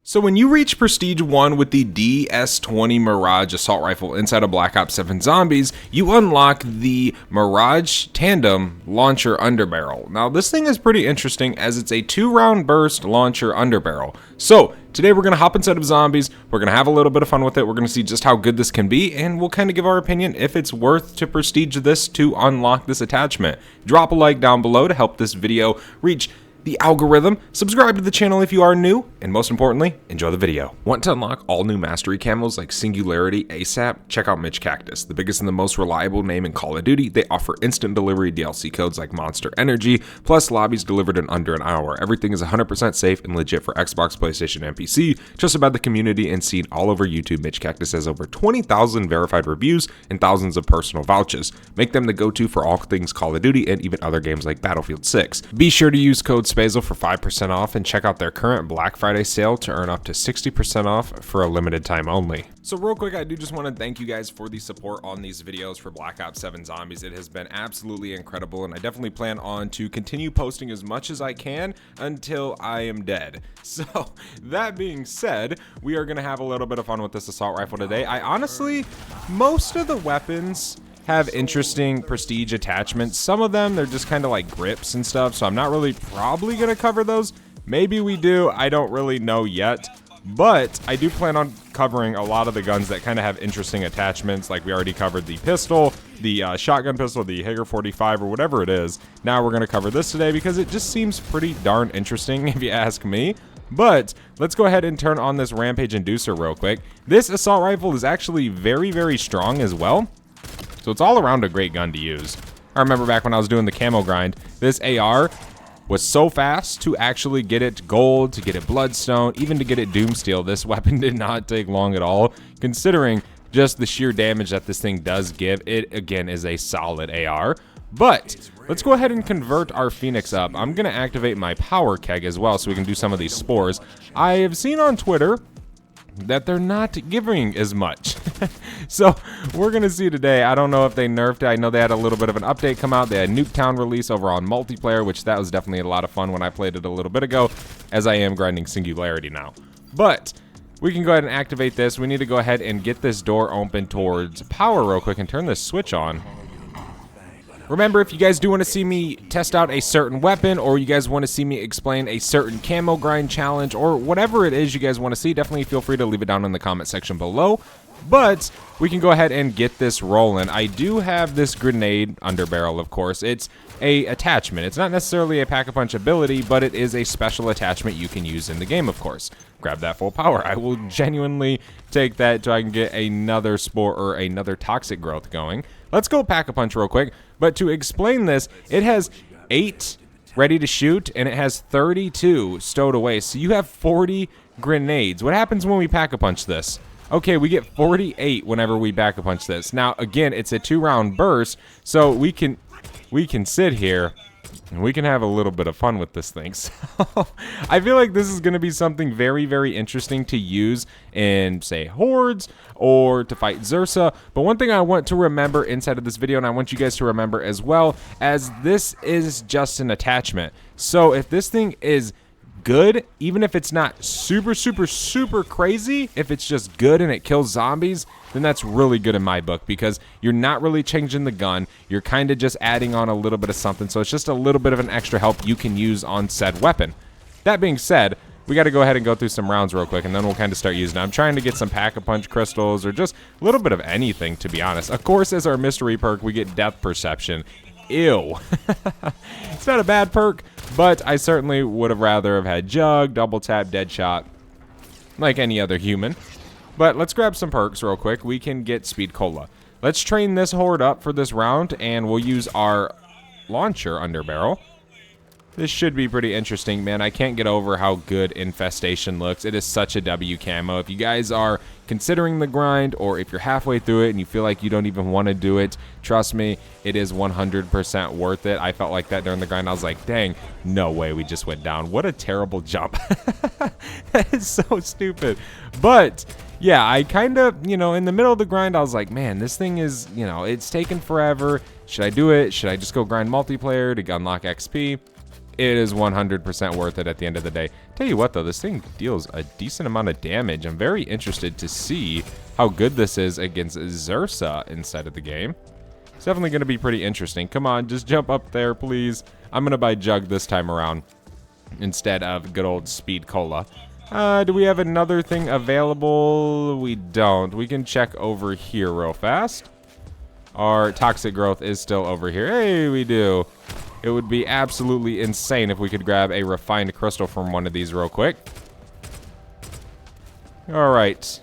So when you reach Prestige 1 with the DS-20 Mirage Assault Rifle inside of Black Ops 7 Zombies, you unlock the Mirage Tandem Launcher Underbarrel. Now this thing is pretty interesting as it's a 2-round burst launcher underbarrel. So today we're going to hop inside of Zombies, we're going to have a little bit of fun with it, we're going to see just how good this can be, and we'll kind of give our opinion if it's worth to prestige this to unlock this attachment. Drop a like down below to help this video reach the algorithm, subscribe to the channel if you are new, and most importantly, enjoy the video. Want to unlock all new mastery camos like Singularity ASAP? Check out Mitch Cactus, the biggest and the most reliable name in Call of Duty. They offer instant delivery DLC codes like Monster Energy, plus lobbies delivered in under an hour. Everything is 100% safe and legit for Xbox, PlayStation, and PC. Just about the community and seen all over YouTube, Mitch Cactus has over 20,000 verified reviews and thousands of personal vouchers. Make them the go-to for all things Call of Duty and even other games like Battlefield 6. Be sure to use code Spazel for 5% off and check out their current Black Friday sale to earn up to 60% off for a limited time only. So real quick, I do just want to thank you guys for the support on these videos for Black Ops 7 Zombies. It has been absolutely incredible, and I definitely plan on to continue posting as much as I can until I am dead. So that being said, we are going to have a little bit of fun with this assault rifle today. I honestly, most of the weapons have interesting prestige attachments. Some of them, they're just kind of like grips and stuff, so I'm not really probably going to cover those. Maybe we do, I don't really know yet, but I do plan on covering a lot of the guns that kind of have interesting attachments. Like we already covered the pistol, the shotgun pistol, the Hager 45 or whatever it is. Now we're going to cover this today because it just seems pretty darn interesting if you ask me. But let's go ahead and turn on this Rampage Inducer real quick. This assault rifle is actually very, very strong as well. So it's all around a great gun to use. I remember back when I was doing the camo grind, this AR was so fast to actually get it gold, to get it bloodstone, even to get it doomsteel. This weapon did not take long at all, considering just the sheer damage that this thing does give. It, again, is a solid AR. But let's go ahead and convert our Phoenix up. I'm going to activate my power keg as well so we can do some of these spores. I have seen on Twitter that they're not giving as much. So we're gonna see today. I don't know if they nerfed it. I know they had a little bit of an update come out. They had Nuketown release over on multiplayer, which that was definitely a lot of fun when I played it a little bit ago, as I am grinding Singularity now. But we can go ahead and activate this. We need to go ahead and get this door open towards power real quick and turn this switch on. Remember, if you guys do want to see me test out a certain weapon, or you guys want to see me explain a certain camo grind challenge, or whatever it is you guys want to see, definitely feel free to leave it down in the comment section below. But we can go ahead and get this rolling. I do have this grenade underbarrel, of course. It's a attachment. It's not necessarily a pack-a-punch ability, but it is a special attachment you can use in the game, of course. Grab that full power. I will genuinely take that so I can get another spore or another toxic growth going. Let's go pack-a-punch real quick. But to explain this, it has 8 ready to shoot, and it has 32 stowed away. So you have 40 grenades. What happens when we pack-a-punch this? Okay, we get 48 whenever we pack-a-punch this. Now, again, it's a 2-round burst, so we can sit here and we can have a little bit of fun with this thing. So I feel like this is going to be something very, very interesting to use in, say, hordes or to fight Zersa. But one thing I want to remember inside of this video, and I want you guys to remember as well, as this is just an attachment. So if this thing is good, even if it's not super, super, super crazy, if it's just good and it kills zombies, then that's really good in my book, because you're not really changing the gun. You're kind of just adding on a little bit of something, so it's just a little bit of an extra help you can use on said weapon. That being said, we got to go ahead and go through some rounds real quick, and then we'll kind of start using it. I'm trying to get some pack-a-punch crystals, or just a little bit of anything, to be honest. Of course, as our mystery perk, we get depth perception. Ew. It's not a bad perk, but I certainly would have rather have had Jug, double tap, dead shot, like any other human. But let's grab some perks real quick. We can get Speed Cola. Let's train this horde up for this round, and we'll use our launcher underbarrel. This should be pretty interesting, man. I can't get over how good Infestation looks. It is such a W camo. If you guys are considering the grind, or if you're halfway through it and you feel like you don't even want to do it, trust me, it is 100% worth it. I felt like that during the grind. I was like, dang, no way we just went down. What a terrible jump. That is so stupid. But yeah, I kind of, you know, in the middle of the grind, I was like, man, this thing is, you know, it's taken forever. Should I do it? Should I just go grind multiplayer to unlock XP? it is 100% worth it at the end of the day. Tell you what though, this thing deals a decent amount of damage. I'm very interested to see how good this is against Xursa inside of the game. It's definitely going to be pretty interesting. Come on, just jump up there, please. I'm going to buy Jug this time around instead of good old Speed Cola. Do we have another thing available? We don't. We can check over here real fast. Our Toxic Growth is still over here. Hey, we do. It would be absolutely insane if we could grab a refined crystal from one of these real quick. Alright.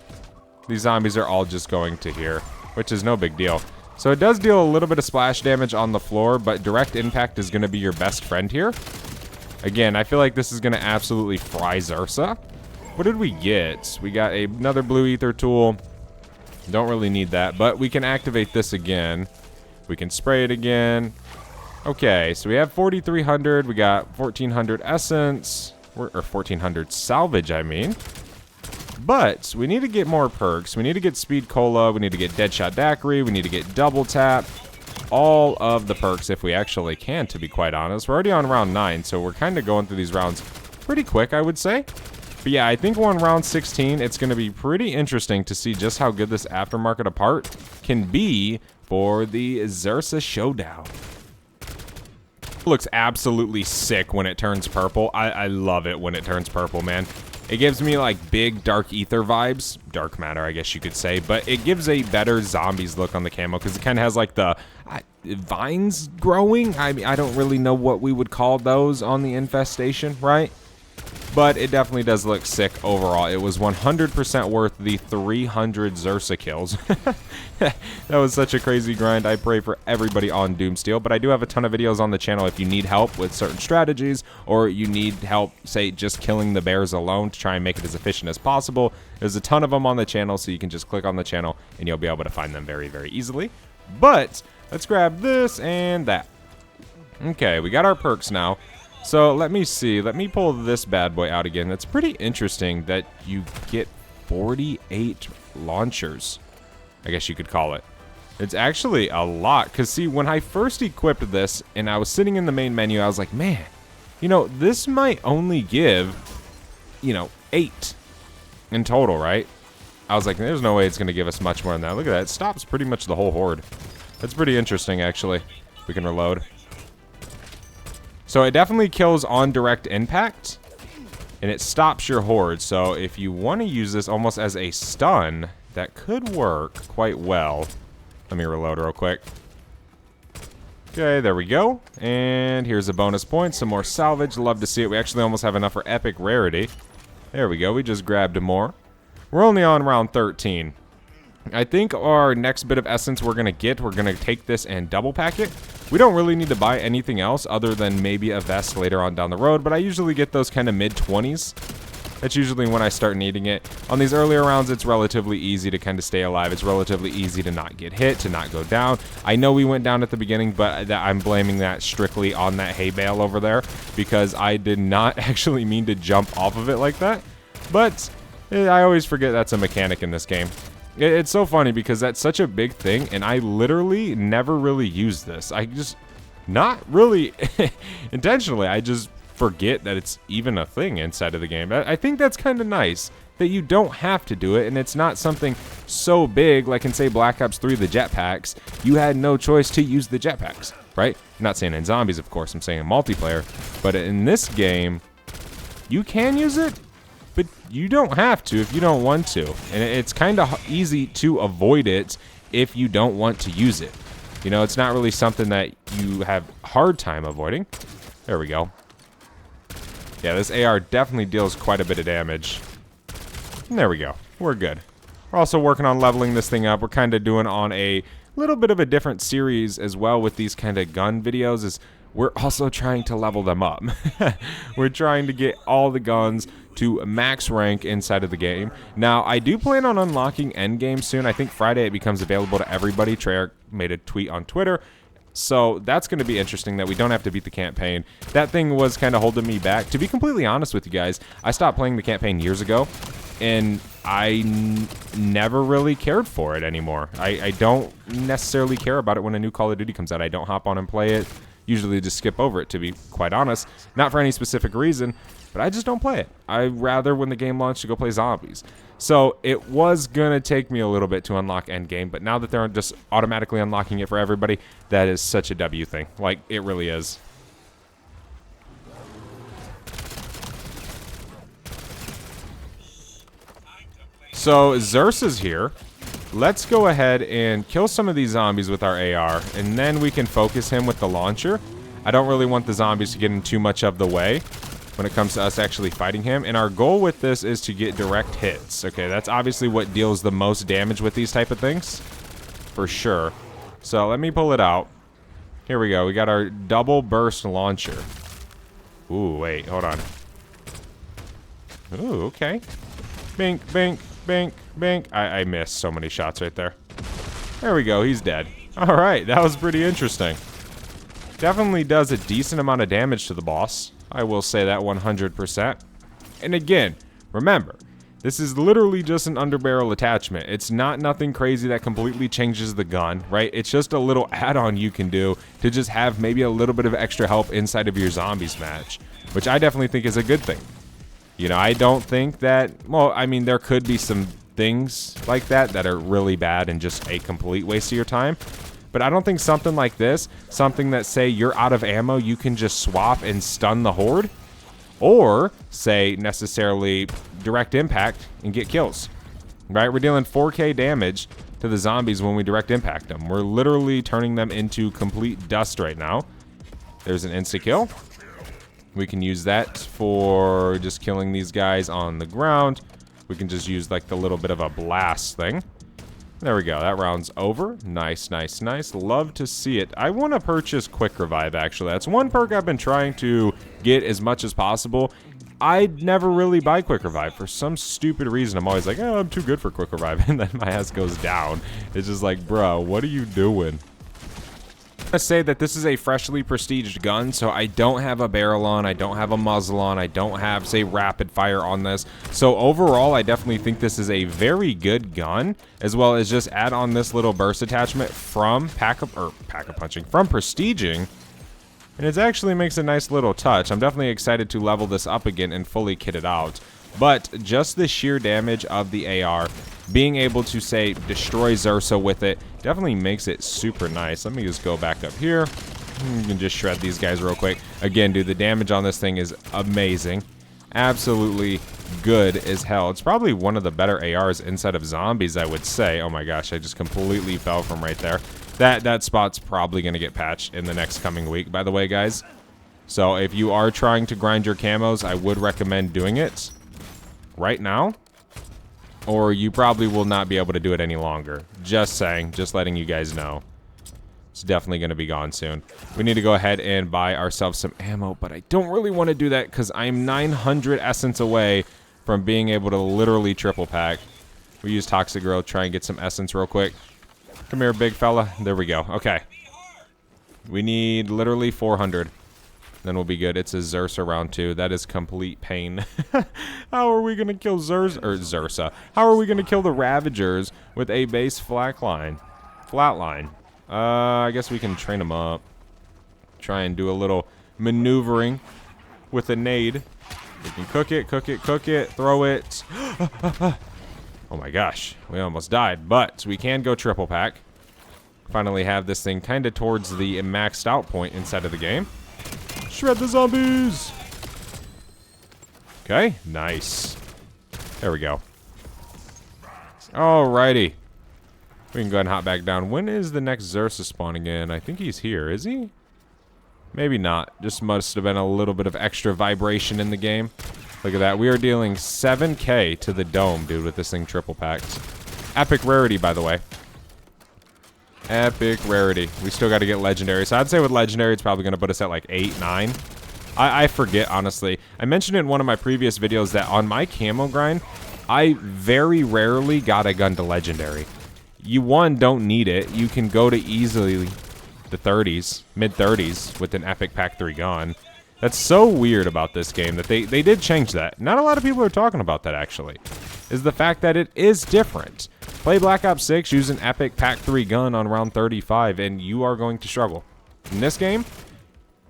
These zombies are all just going to here, which is no big deal. So it does deal a little bit of splash damage on the floor, but direct impact is going to be your best friend here. Again, I feel like this is going to absolutely fry Xursa. What did we get? We got another blue ether tool. Don't really need that, but we can activate this again. We can spray it again. Okay, so we have 4,300. We got 1,400 essence, or 1,400 salvage, I mean. But we need to get more perks. We need to get Speed Cola. We need to get Deadshot Daiquiri. We need to get Double Tap. All of the perks, if we actually can, to be quite honest. We're already on round 9, so we're kind of going through these rounds pretty quick, I would say. But yeah, I think we're on round 16. It's going to be pretty interesting to see just how good this aftermarket apart can be for the Xursa Showdown. Looks absolutely sick when it turns purple. I love it when it turns purple, man. It gives me like big dark ether vibes, dark matter I guess you could say, but it gives a better zombies look on the camo because it kind of has like the vines growing. I mean, I don't really know what we would call those on the infestation, right? But it definitely does look sick overall. It was 100% worth the 300 Xursa kills. That was such a crazy grind. I pray for everybody on Doomsteel, but I do have a ton of videos on the channel if you need help with certain strategies or you need help, say, just killing the bears alone to try and make it as efficient as possible. There's a ton of them on the channel, so you can just click on the channel and you'll be able to find them very, very easily. But let's grab this and that. Okay, we got our perks now. So let me see. Let me pull this bad boy out again. That's pretty interesting that you get 48 launchers, I guess you could call it. It's actually a lot. Because see, when I first equipped this and I was sitting in the main menu, I was like, man, you know, this might only give, you know, 8 in total, right? I was like, there's no way it's going to give us much more than that. Look at that. It stops pretty much the whole horde. That's pretty interesting, actually. We can reload. So it definitely kills on direct impact, and it stops your horde. So if you want to use this almost as a stun, that could work quite well. Let me reload real quick. Okay, there we go. And here's a bonus point, some more salvage. Love to see it. We actually almost have enough for epic rarity. There we go. We just grabbed more. We're only on round 13. I think our next bit of essence we're going to take this and double pack it. We don't really need to buy anything else other than maybe a vest later on down the road, but I usually get those kind of mid-20s. That's usually when I start needing it. On these earlier rounds, it's relatively easy to kind of stay alive. It's relatively easy to not get hit, to not go down. I know we went down at the beginning, but I'm blaming that strictly on that hay bale over there because I did not actually mean to jump off of it like that. But I always forget that's a mechanic in this game. It's so funny because that's such a big thing, and I literally never really use this. I just, not really intentionally, I just forget that it's even a thing inside of the game. I think that's kind of nice, that you don't have to do it, and it's not something so big, like in, say, Black Ops 3, the jetpacks. You had no choice to use the jetpacks, right? I'm not saying in zombies, of course, I'm saying in multiplayer. But in this game, you can use it, but you don't have to if you don't want to. And it's kind of easy to avoid it if you don't want to use it. You know, it's not really something that you have a hard time avoiding. There we go. Yeah, this AR definitely deals quite a bit of damage. And there we go. We're good. We're also working on leveling this thing up. We're kind of doing on a little bit of a different series as well with these kind of gun videos. Is we're also trying to level them up. We're trying to get all the guns to max rank inside of the game. Now, I do plan on unlocking endgame soon. I think Friday it becomes available to everybody. Treyarch made a tweet on Twitter. So that's going to be interesting that we don't have to beat the campaign. That thing was kind of holding me back. To be completely honest with you guys, I stopped playing the campaign years ago, and I never really cared for it anymore. I don't necessarily care about it when a new Call of Duty comes out. I don't hop on and play it. usually just skip over it, to be quite honest. Not for any specific reason, but I just don't play it. I'd rather, when the game launched, to go play zombies. So it was going to take me a little bit to unlock endgame, but now that they're just automatically unlocking it for everybody, that is such a W thing. Like, it really is. So Xursa's here. Let's go ahead and kill some of these zombies with our AR, and then we can focus him with the launcher. I don't really want the zombies to get in too much of the way when it comes to us actually fighting him. And our goal with this is to get direct hits. Okay, that's obviously what deals the most damage with these type of things, for sure. So let me pull it out. Here we go. We got our double burst launcher. Ooh, wait, hold on. Ooh, okay. Bink, bink, bink, bink. I missed so many shots right there. There we go. He's dead. All right, that was pretty interesting. Definitely does a decent amount of damage to the boss. I will say that 100%. And again, remember, this is literally just an underbarrel attachment. It's not nothing crazy that completely changes the gun, right? It's just a little add-on you can do to just have maybe a little bit of extra help inside of your zombies match, which I definitely think is a good thing. You know, I don't think that, well, I mean, there could be some things like that that are really bad and just a complete waste of your time. But I don't think something like this, something that, say, you're out of ammo, you can just swap and stun the horde, or, say, necessarily direct impact and get kills, right? We're dealing 4K damage to the zombies when we direct impact them. We're literally turning them into complete dust right now. There's an insta-kill. We can use that for just killing these guys on the ground. We can just use, like, the little bit of a blast thing. There we go. That round's over. Nice, nice, nice. Love to see it. I want to purchase Quick Revive, actually. That's one perk I've been trying to get as much as possible. I never really buy Quick Revive. For some stupid reason, I'm always like, oh, I'm too good for Quick Revive. And then my ass goes down. It's just like, bro, what are you doing? I say that this is a freshly prestiged gun, so I don't have a barrel on, I don't have a muzzle on, I don't have, say, rapid fire on this. So overall, I definitely think this is a very good gun, as well as just add on this little burst attachment from from prestiging, and it actually makes a nice little touch. I'm definitely excited to level this up again and fully kit it out. But just the sheer damage of the AR, being able to, say, destroy Xursa with it, definitely makes it super nice. Let me just go back up here. You can just shred these guys real quick. Again, dude, the damage on this thing is amazing. Absolutely good as hell. It's probably one of the better ARs inside of zombies, I would say. Oh my gosh, I just completely fell from right there. That spot's probably going to get patched in the next coming week, by the way, guys. So if you are trying to grind your camos, I would recommend doing it right now, or you probably will not be able to do it any longer. Just saying, just letting you guys know. It's definitely going to be gone soon. We need to go ahead and buy ourselves some ammo, but I don't really want to do that because I'm 900 essence away from being able to literally triple pack. We use Toxic Growth, try and get some essence real quick. Come here, big fella. There we go. Okay. We need literally 400. Then we'll be good. It's a Xursa round 2. That is complete pain. How are we going to kill Xursa? How are we going to kill the Ravagers with a base flatline? I guess we can train them up. Try and do a little maneuvering with a nade. We can cook it, throw it. Oh my gosh. We almost died. But we can go triple pack. Finally have this thing kind of towards the maxed out point inside of the game. Shred the zombies! Okay, nice. There we go. Alrighty. We can go ahead and hop back down. When is the next Xursa spawning in? I think he's here, is he? Maybe not. Just must have been a little bit of extra vibration in the game. Look at that. We are dealing 7K to the dome, dude, with this thing triple packed. Epic rarity, by the way. Epic rarity. We still got to get legendary. So I'd say with legendary, it's probably going to put us at like 8, 9. I forget, honestly. I mentioned in one of my previous videos that on my camo grind, I very rarely got a gun to legendary. You, one, don't need it. You can go to easily the 30s, mid-30s with an epic pack 3 gun. That's so weird about this game that they did change that. Not a lot of people are talking about that, actually. Is the fact that it is different. Play Black Ops 6, use an epic pack 3 gun on round 35, and you are going to struggle. In this game,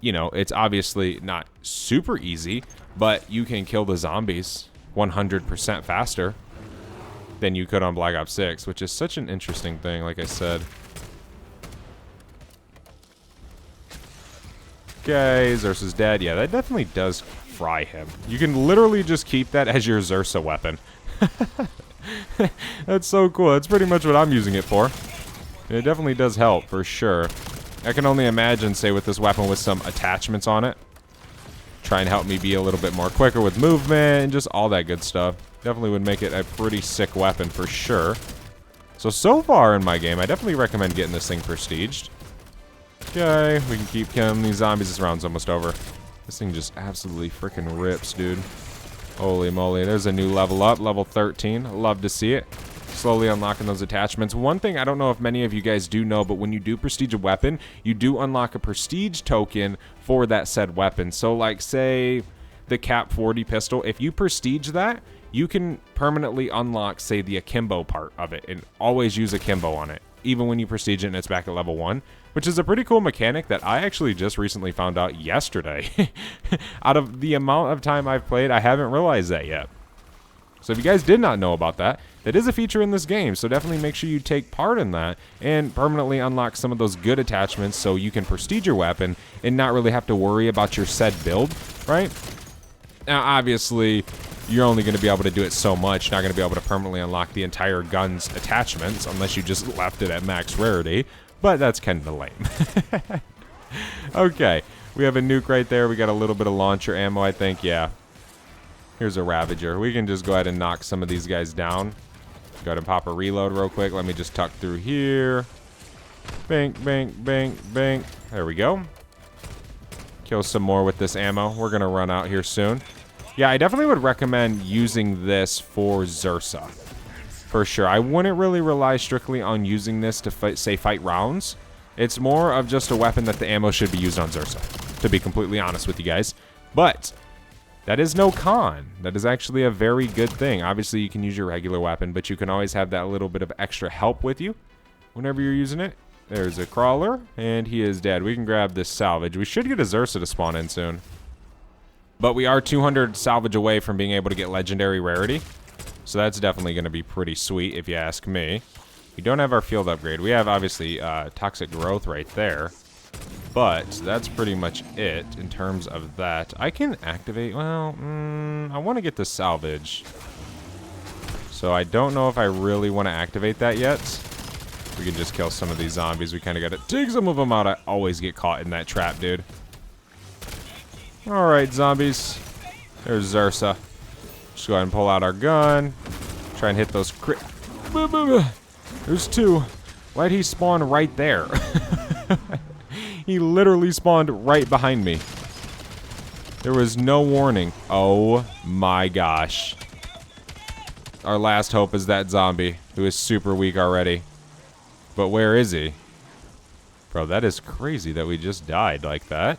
you know, it's obviously not super easy, but you can kill the zombies 100% faster than you could on Black Ops 6, which is such an interesting thing, like I said. Okay, Zersa's dead. Yeah, that definitely does fry him. You can literally just keep that as your Zersa weapon. That's so cool. That's pretty much what I'm using it for. It definitely does help, for sure. I can only imagine, say, with this weapon with some attachments on it, try and help me be a little bit more quicker with movement and just all that good stuff. Definitely would make it a pretty sick weapon for sure. So far in my game, I definitely recommend getting this thing prestiged. Okay, we can keep killing these zombies. This round's almost over. This thing just absolutely freaking rips, dude. Holy moly, there's a new level up, level 13. Love to see it. Slowly unlocking those attachments. One thing I don't know if many of you guys do know, but when you do prestige a weapon, you do unlock a prestige token for that said weapon. So like, say, the Cap 40 pistol, if you prestige that, you can permanently unlock, say, the akimbo part of it and always use akimbo on it, even when you prestige it and it's back at level 1, which is a pretty cool mechanic that I actually just recently found out yesterday. Out of the amount of time I've played, I haven't realized that yet. So if you guys did not know about that, that is a feature in this game, so definitely make sure you take part in that and permanently unlock some of those good attachments so you can prestige your weapon and not really have to worry about your said build, right? Now, obviously, you're only going to be able to do it so much. You're not going to be able to permanently unlock the entire gun's attachments unless you just left it at max rarity, but that's kind of lame. Okay, we have a nuke right there. We got a little bit of launcher ammo, I think. Yeah. Here's a Ravager. We can just go ahead and knock some of these guys down. Go ahead and pop a reload real quick. Let me just tuck through here. Bank, bank, bank, bank. There we go. Kill some more with this ammo. We're going to run out here soon. Yeah, I definitely would recommend using this for Zersa. For sure. I wouldn't really rely strictly on using this to fight rounds. It's more of just a weapon that the ammo should be used on Zersa, to be completely honest with you guys. But that is no con. That is actually a very good thing. Obviously, you can use your regular weapon, but you can always have that little bit of extra help with you whenever you're using it. There's a crawler, and he is dead. We can grab this salvage. We should get a Zersa to spawn in soon. But we are 200 salvage away from being able to get legendary rarity. So that's definitely going to be pretty sweet, if you ask me. We don't have our field upgrade. We have, obviously, toxic growth right there. But that's pretty much it in terms of that. I can activate, well, I want to get the salvage. So I don't know if I really want to activate that yet. We can just kill some of these zombies. We kind of got to take some of them out. I always get caught in that trap, dude. Alright, zombies. There's Zersa. Just go ahead and pull out our gun. Try and hit those crit. There's two. Why'd he spawn right there? He literally spawned right behind me. There was no warning. Oh my gosh. Our last hope is that zombie, who is super weak already. But where is he? Bro, that is crazy that we just died like that.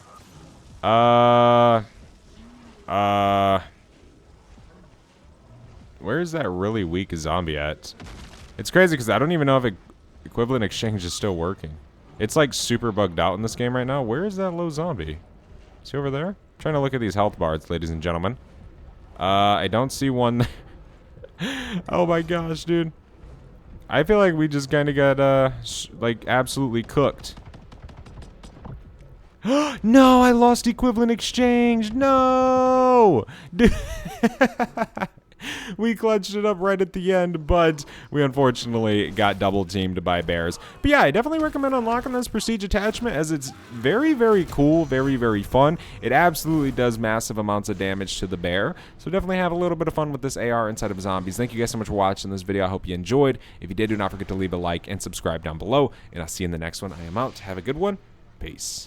Where is that really weak zombie at? It's crazy because I don't even know if equivalent exchange is still working. It's like super bugged out in this game right now. Where is that low zombie? Is he over there? I'm trying to look at these health bars, ladies and gentlemen. I don't see one. Oh my gosh, dude. I feel like we just kind of got, like, absolutely cooked. No, I lost equivalent exchange. No! Dude. We clutched it up right at the end, but we unfortunately got double teamed by bears. But yeah, I definitely recommend unlocking this prestige attachment as it's very, very cool, very, very fun. It absolutely does massive amounts of damage to the bear. So definitely have a little bit of fun with this AR inside of zombies. Thank you guys so much for watching this video. I hope you enjoyed. If you did, do not forget to leave a like and subscribe down below. And I'll see you in the next one. I am out. Have a good one. Peace.